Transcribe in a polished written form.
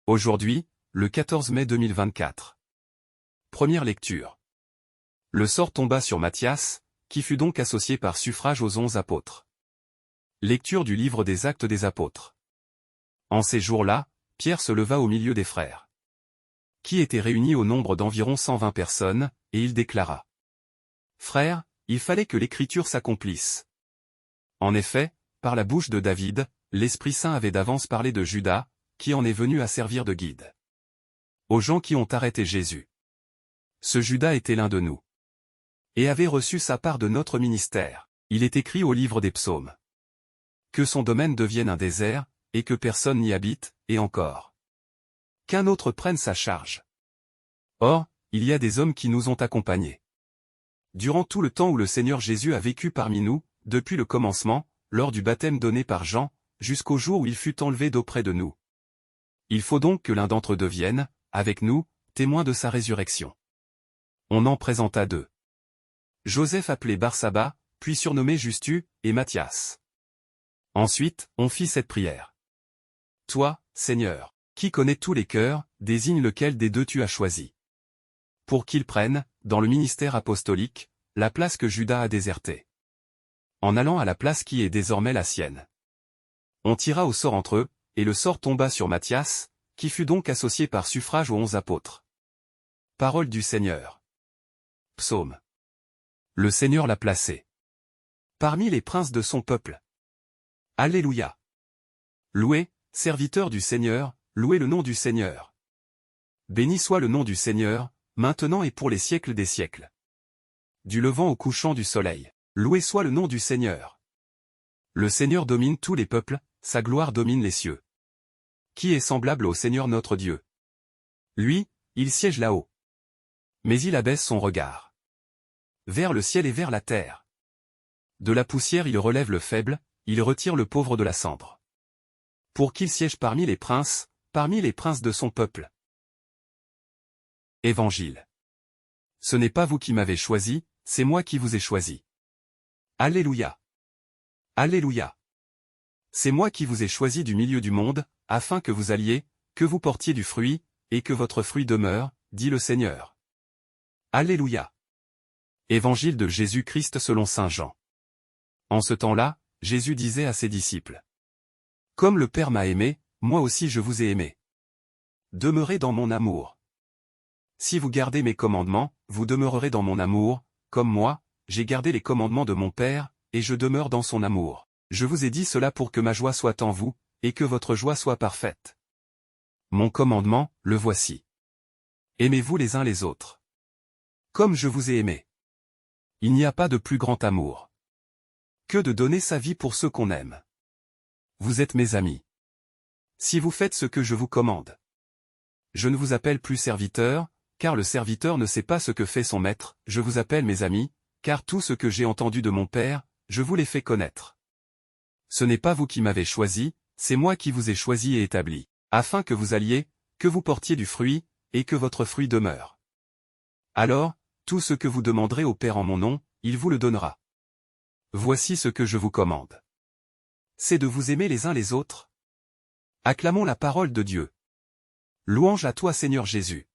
Aujourd'hui, le 14 mai 2024. Première lecture. Le sort tomba sur Matthias, qui fut donc associé par suffrage aux 11 apôtres. Lecture du livre des Actes des Apôtres. En ces jours-là, Pierre se leva au milieu des frères, qui étaient réunis au nombre d'environ 120 personnes, et il déclara: Frères, il fallait que l'Écriture s'accomplisse. En effet, par la bouche de David, l'Esprit Saint avait d'avance parlé de Judas, qui en est venu à servir de guide aux gens qui ont arrêté Jésus. Ce Judas était l'un de nous, et avait reçu sa part de notre ministère. Il est écrit au livre des psaumes que son domaine devienne un désert, et que personne n'y habite, et encore qu'un autre prenne sa charge. Or, il y a des hommes qui nous ont accompagnés durant tout le temps où le Seigneur Jésus a vécu parmi nous, depuis le commencement, lors du baptême donné par Jean, jusqu'au jour où il fut enlevé d'auprès de nous. Il faut donc que l'un d'entre eux devienne, avec nous, témoin de sa résurrection. On en présenta deux. Joseph appelé Barsaba, puis surnommé Justus, et Matthias. Ensuite, on fit cette prière. Toi, Seigneur, qui connais tous les cœurs, désigne lequel des deux tu as choisi, pour qu'il prenne, dans le ministère apostolique, la place que Judas a désertée, en allant à la place qui est désormais la sienne. On tira au sort entre eux, et le sort tomba sur Matthias, qui fut donc associé par suffrage aux 11 apôtres. Parole du Seigneur. Psaume. Le Seigneur l'a placé parmi les princes de son peuple. Alléluia. Louez, serviteurs du Seigneur, louez le nom du Seigneur. Béni soit le nom du Seigneur, maintenant et pour les siècles des siècles. Du levant au couchant du soleil, loué soit le nom du Seigneur. Le Seigneur domine tous les peuples, sa gloire domine les cieux. Qui est semblable au Seigneur notre Dieu? Lui, il siège là-haut, mais il abaisse son regard vers le ciel et vers la terre. De la poussière il relève le faible, il retire le pauvre de la cendre, pour qu'il siège parmi les princes de son peuple. Évangile. Ce n'est pas vous qui m'avez choisi, c'est moi qui vous ai choisi. Alléluia. Alléluia. C'est moi qui vous ai choisi du milieu du monde, afin que vous alliez, que vous portiez du fruit, et que votre fruit demeure, dit le Seigneur. Alléluia. Évangile de Jésus-Christ selon saint Jean. En ce temps-là, Jésus disait à ses disciples: Comme le Père m'a aimé, moi aussi je vous ai aimé. Demeurez dans mon amour. Si vous gardez mes commandements, vous demeurerez dans mon amour, comme moi, j'ai gardé les commandements de mon Père, et je demeure dans son amour. Je vous ai dit cela pour que ma joie soit en vous, et que votre joie soit parfaite. Mon commandement, le voici. Aimez-vous les uns les autres, comme je vous ai aimé. Il n'y a pas de plus grand amour que de donner sa vie pour ceux qu'on aime. Vous êtes mes amis si vous faites ce que je vous commande. Je ne vous appelle plus serviteur, car le serviteur ne sait pas ce que fait son maître, je vous appelle mes amis, car tout ce que j'ai entendu de mon Père, je vous l'ai fait connaître. Ce n'est pas vous qui m'avez choisi, c'est moi qui vous ai choisi et établi, afin que vous alliez, que vous portiez du fruit, et que votre fruit demeure. Alors, tout ce que vous demanderez au Père en mon nom, il vous le donnera. Voici ce que je vous commande. C'est de vous aimer les uns les autres. Acclamons la parole de Dieu. Louange à toi Seigneur Jésus.